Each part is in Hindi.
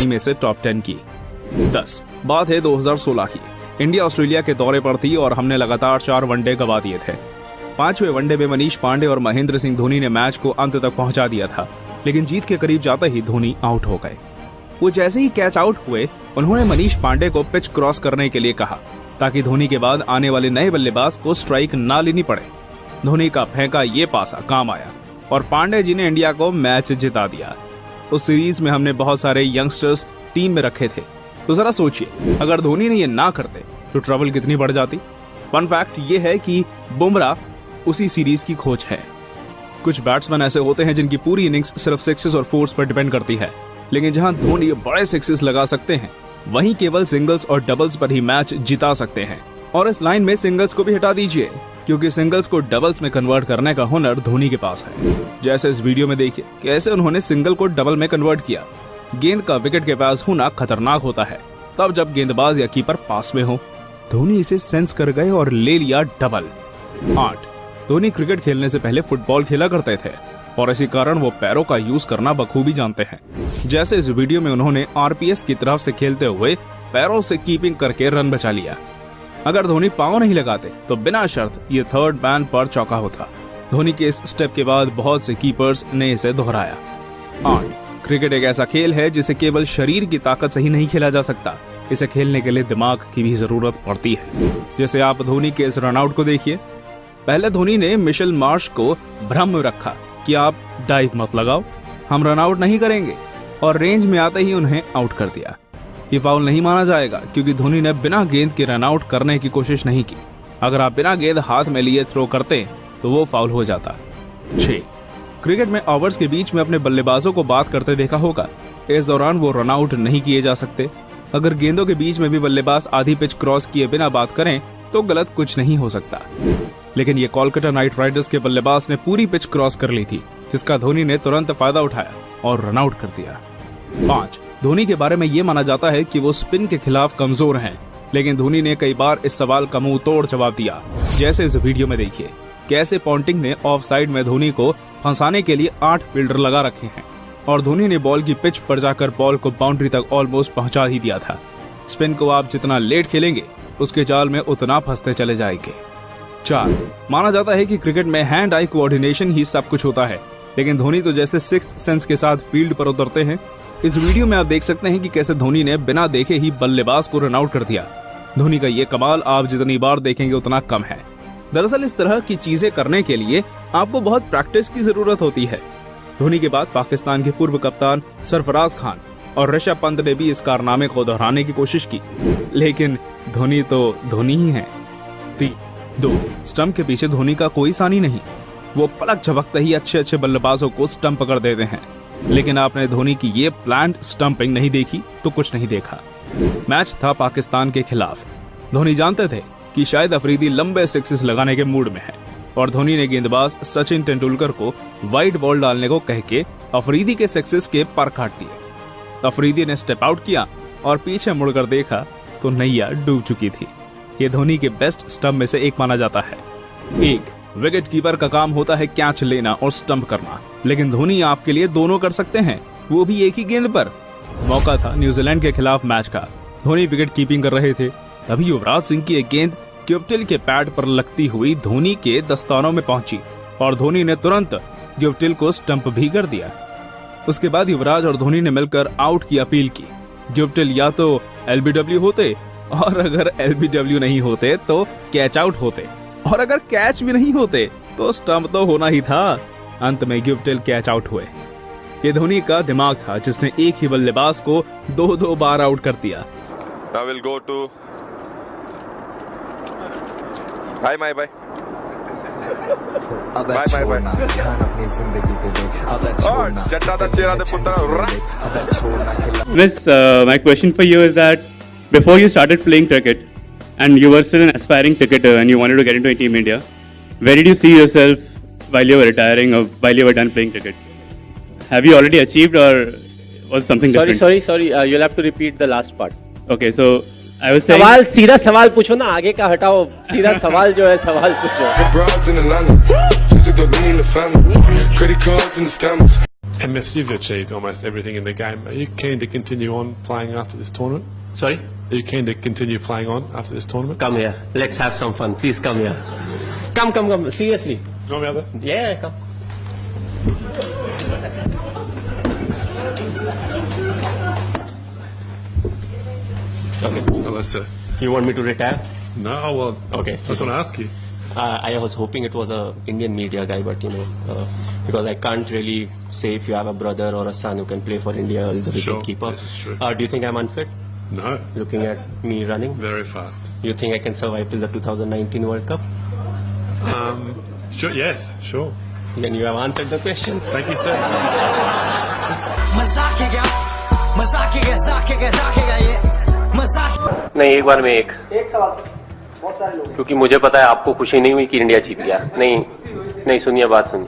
उन्हीं में से टॉप 10 की। 10 बात है 2016 की। इंडिया ऑस्ट्रेलिया के दौरे पर थी और हमने लगातार 4 वनडे गवा दिए थे। 5वें वनडे में मनीष पांडे और महेंद्र सिंह धोनी ने मैच को अंत तक पहुंचा दिया था, लेकिन जीत के करीब जाते ही धोनी आउट हो गए। वो जैसे ही कैच आउट हुए, उन्होंने मनीष पांडे को पिच क्रॉस करने के लिए कहा ताकि धोनी के बाद आने वाले नए बल्लेबाज को स्ट्राइक ना लेनी पड़े। धोनी का फेंका ये पासा काम आया और पांडे जी ने इंडिया को मैच जिता दिया। उस सीरीज में हमने बहुत सारे यंगस्टर्स टीम में रखे थे, तो जरा सोचिए अगर धोनी ने ये ना करते तो ट्रबल कितनी बढ़ जाती। फन फैक्ट ये है कि बुमराह उसी सीरीज की खोज है। कुछ बैट्समैन ऐसे होते हैं जिनकी पूरी इनिंग्स सिर्फ सिक्सेस और फोर्स पर डिपेंड करती है, लेकिन जहां धोनी बड़े सिक्सेस लगा सकते हैं, वहीं केवल सिंगल्स और डबल्स पर ही मैच जिता सकते हैं। और इस लाइन में सिंगल्स को भी हटा दीजिए, क्योंकि सिंगल्स को डबल्स में कन्वर्ट करने का हुनर धोनी के पास है। जैसे इस वीडियो में देखिए कैसे उन्होंने सिंगल को डबल में कन्वर्ट किया। गेंद का विकेट के पास होना खतरनाक होता है, तब जब गेंदबाज या कीपर पास में हो। धोनी इसे सेंस कर गए और ले लिया डबल। 8 धोनी क्रिकेट खेलने से पहले फुटबॉल खेला करते थे और इसी कारण वो पैरों का यूज करना बखूबी जानते हैं। जैसे इस वीडियो में उन्होंने आरपीएस की तरफ से खेलते हुए पैरों से कीपिंग करके रन बचा लिया। अगर धोनी पांव नहीं लगाते तो बिना शर्त ये थर्ड मैन पर चौका होता। धोनी के इस स्टेप के बाद बहुत से कीपर्स ने इसे दोहराया। 8 क्रिकेट एक ऐसा खेल है जिसे केवल शरीर की ताकत से ही नहीं खेला जा सकता, इसे खेलने के लिए दिमाग की भी जरूरत पड़ती है। जैसे आप धोनी के इस रनआउट को देखिए। पहले धोनी ने मिशेल मार्श को भ्रम में रखा कि आप डाइव मत लगाओ, हम रनआउट नहीं करेंगे, और रेंज में आते ही उन्हें आउट कर दिया। ये फाउल नहीं माना जाएगा क्योंकि धोनी ने बिना गेंद के रनआउट करने की कोशिश नहीं की। अगर आप बिना गेंद हाथ में लिए थ्रो करते तो वो फाउल हो जाता। 6 क्रिकेट में ओवर्स के बीच में अपने बल्लेबाजों को बात करते देखा होगा। इस दौरान वो रनआउट नहीं किए जा सकते। अगर गेंदों के बीच में भी बल्लेबाज आधी पिच क्रॉस किए बिना बात करें तो गलत कुछ नहीं हो सकता, लेकिन ये कोलकाता नाइट राइडर्स के बल्लेबाज ने पूरी पिच क्रॉस कर ली थी, जिसका धोनी ने तुरंत फायदा उठाया और रनआउट कर दिया। 5 धोनी के बारे में ये माना जाता है कि वो स्पिन के खिलाफ कमजोर हैं, लेकिन धोनी ने कई बार इस सवाल का मुंह तोड़ जवाब दिया। जैसे इस वीडियो में देखिए कैसे पॉन्टिंग ने ऑफ साइड में धोनी को फंसाने के लिए 8 फील्डर लगा रखे हैं और धोनी ने बॉल की पिच पर जाकर बॉल को बाउंड्री तक ऑलमोस्ट पहुंचा ही दिया था। स्पिन को आप जितना लेट खेलेंगे उसके जाल में उतना फंसते चले जाएंगे। 4 माना जाता है कि क्रिकेट में हैंड आई कोऑर्डिनेशन ही सब कुछ होता है, लेकिन धोनी तो जैसे सिक्स्थ सेंस के साथ फील्ड पर उतरते हैं। इस वीडियो में आप देख सकते हैं कि कैसे धोनी ने बिना देखे ही बल्लेबाज को रन आउट कर दिया। धोनी का ये कमाल आप जितनी बार देखेंगे उतना कम है। दरअसल इस तरह की चीजें करने के लिए आपको बहुत प्रैक्टिस की जरूरत होती है। धोनी के बाद पाकिस्तान के पूर्व कप्तान सरफराज खान और ऋषभ पंत ने भी इस कारनामे को दोहराने की कोशिश की, लेकिन धोनी तो धोनी ही है। 2 स्टंप के पीछे धोनी का कोई सानी नहीं। वो पलक झपकते ही अच्छे बल्लेबाजों को स्टंप पकड़ देते हैं, लेकिन आपने धोनी की ये प्लान्ड स्टंपिंग नहीं देखी तो कुछ नहीं देखा। मैच था पाकिस्तान के खिलाफ। धोनी जानते थे कि शायद अफरीदी लंबे सिक्सेस लगाने के मूड में है और धोनी ने गेंदबाज सचिन तेंदुलकर को वाइड बॉल डालने को कह के अफरीदी के सिक्सेस के पर काट दिए। अफरीदी ने स्टेप आउट किया और पीछे मुड़कर देखा तो नैया डूब चुकी थी। ये धोनी के बेस्ट स्टंप में से एक माना जाता है। 1 विकेट कीपर का काम होता है कैच लेना और स्टंप करना, लेकिन धोनी आपके लिए दोनों कर सकते हैं, वो भी एक ही गेंद पर। मौका था न्यूजीलैंड के खिलाफ मैच का। धोनी विकेट कीपिंग कर रहे थे, तभी युवराज सिंह की एक गेंद ग्युप्टिल के पैड पर लगती हुई धोनी के दस्तानों में पहुंची और धोनी ने तुरंत ग्युप्टिल को स्टंप भी कर दिया। उसके बाद युवराज और धोनी ने मिलकर आउट की अपील की। ग्युप्टिल या तो एलबीडब्ल्यू होते, और अगर एलबीडब्ल्यू नहीं होते तो कैच आउट होते, और अगर कैच भी नहीं होते तो स्टंप तो होना ही था। अंत में ग्युप्टिल कैच आउट हुए। ये धोनी का दिमाग था जिसने एक ही बल्लेबाज को 2 बार आउट कर दिया। Now we'll go to bye bye bye bye bye bye Miss, my question for you is that before you started playing cricket and you were still an aspiring cricketer and you wanted to get into Team India, where did you see yourself while you were retiring or while you were done playing cricket? Have you already achieved or was something different? Sorry, you'll have to repeat the last part. Okay, so I was saying... सीधा सवाल पूछो ना, आगे का हटाओ, सीधा सवाल जो है सवाल पूछो। MS, you've achieved almost everything in the game. Are you keen to continue on playing after this tournament? Sorry? Are you keen to continue playing on after this tournament? Come here. Let's have some fun. Please come here. Come. Seriously. You want me out there? Yeah, come. Okay. Hello, sir. You want me to retire? No, well, Okay. I just want to ask you. I was hoping it was a Indian media guy, but because I can't really say if you have a brother or a son who can play for India or is a Sure, wicket keeper. this is true. Do you think I'm unfit? No, Looking at me running, very fast. you think I can survive till the 2019 World Cup? Sure, yes, sure. Then you have answered the question. Thank you, sir. नहीं, एक बार में एक सवाल बहुत सारे लोग, क्योंकि मुझे पता है आपको खुशी नहीं हुई कि इंडिया जीत गया। नहीं सुनिए, बात सुनिए।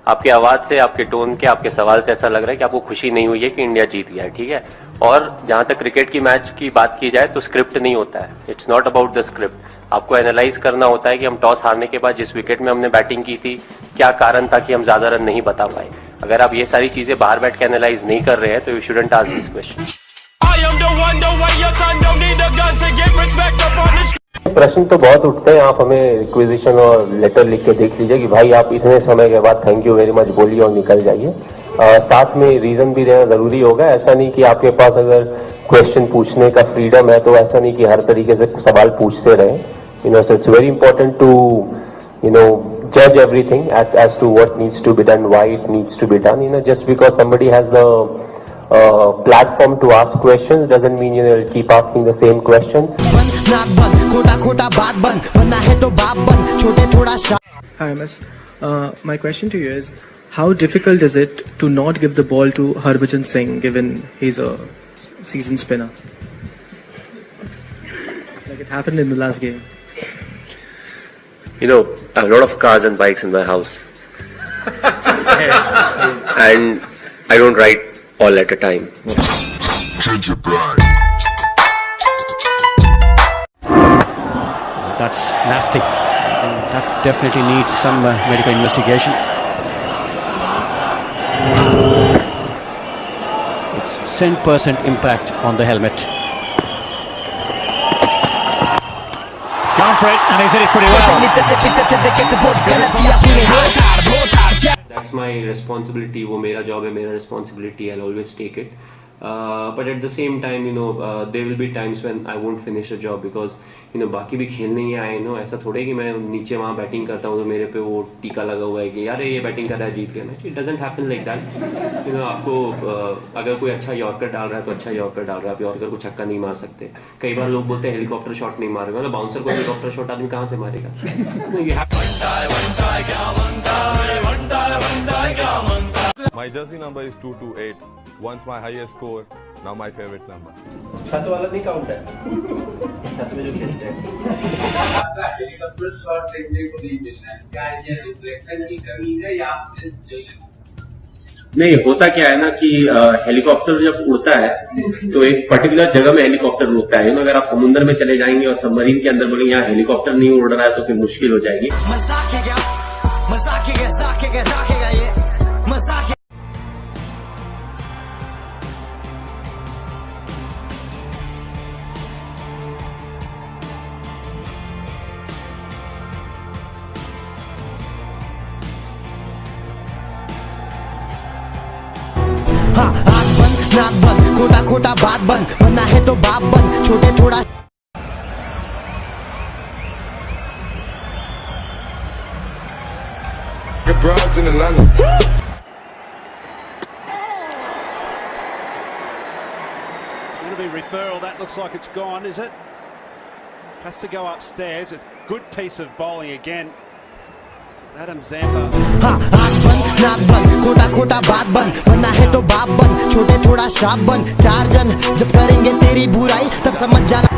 आपकी आवाज से, आपके टोन के, आपके सवाल से ऐसा लग रहा है कि आपको खुशी नहीं हुई है कि इंडिया जीत गया है, ठीक है। और जहां तक क्रिकेट की मैच की बात की जाए तो स्क्रिप्ट नहीं होता है, it's not about the script. आपको एनालाइज करना होता है कि हम टॉस हारने के बाद जिस विकेट में हमने बैटिंग की थी, क्या कारण था कि हम ज्यादा रन नहीं बता पाए। अगर आप ये सारी चीजें बाहर बैठ के एनालाइज नहीं कर रहे हैं तो you shouldn't ask this question. प्रश्न तो बहुत उठते हैं, आप हमें रिक्वेजिशन और लेटर लिख के देख लीजिए कि भाई आप इतने समय के बाद थैंक यू वेरी मच बोलिए और निकल जाइए। साथ में रीजन भी देना जरूरी होगा। ऐसा नहीं कि आपके पास अगर क्वेश्चन पूछने का फ्रीडम है तो ऐसा नहीं कि हर तरीके से सवाल पूछते रहे। So it's very important to judge everything as to what needs to be done, why it needs to be done. Just because somebody has the platform to ask questions doesn't mean you'll keep asking the same questions. Hi MS, my question to you is, how difficult is it to not give the ball to Harbhajan Singh given he's a seasoned spinner? Like it happened in the last game. I have a lot of cars and bikes in my house. And I don't ride all at a time. That's nasty. That definitely needs some medical investigation. It's 10% impact on the helmet. Gone for it, and he's hit it pretty well. That's my responsibility. वो मेरा job है, मेरा responsibility. I'll always take it. But at the same time, there will be times when I won't finish the job because बाकी भी खेलने ही आए। ऐसा थोड़े कि मैं नीचे वहाँ बैटिंग करता हूँ तो मेरे पे वो टीका लगा हुआ है कि यार ये बैटिंग कर रहा है, जीत गया match. It doesn't happen like that. आपको अगर कोई अच्छा यॉर्कर डाल रहा है तो अच्छा यॉर्कर डाल रहा है, आप यॉर्कर को छक्का नहीं मार सकते। कई बार लोग बोलते हैं हेलीकॉप्टर शॉट नहीं मारेगा, मतलब बाउंसर को हेलीकॉप्टर शॉट आदमी कहाँ से मारेगा। My jersey number is 228. Once my highest score, now my favorite number. छत वाला नहीं काउंट है, छत में जो खेलते हैं। नहीं, होता क्या है ना कि हेलीकॉप्टर जब उड़ता है तो एक पर्टिकुलर जगह में हेलीकॉप्टर उड़ता है। अगर आप समुद्र में चले जाएंगे और सबमरीन के अंदर बोलेंगे यहाँ हेलीकॉप्टर नहीं उड़ रहा है तो फिर मुश्किल हो जाएगी। हाँ, आँख बंद नाक बंद, खोटा खोटा बात बंद, बनना है तो बाप बंद, छोटे थोड़ा। Broads in Atlanta. It's going to be referral. That looks like it's gone, is it? Has to go upstairs. A good piece of bowling again. Adam Zampa. हाँ, आँख बंद नाक बंद, खोटा खोटा बात बंद, बनना है तो बाप बंद, छोटे थोड़ा श्राप बंद। चार जन जब करेंगे तेरी बुराई तब समझ जाना।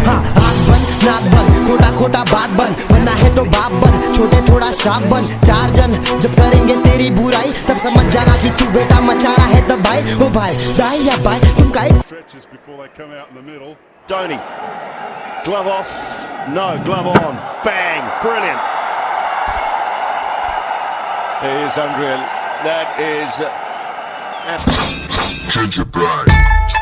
हाँ, आँख बंद नाक बंद, खोटा खोटा बात बंद, बनना है तो बाप बंद, छोटे थोड़ा श्राप बंद। चार जन जब करेंगे तेरी बुराई तब समझ जाना कि तू बेटा मचा रहा है दबाई। ओ भाई दाई या बाई तुम का Stretches before they come out in the middle. Dhoni. Glove off. No, glove on. Bang. Brilliant. It is unreal. That is Hit your back.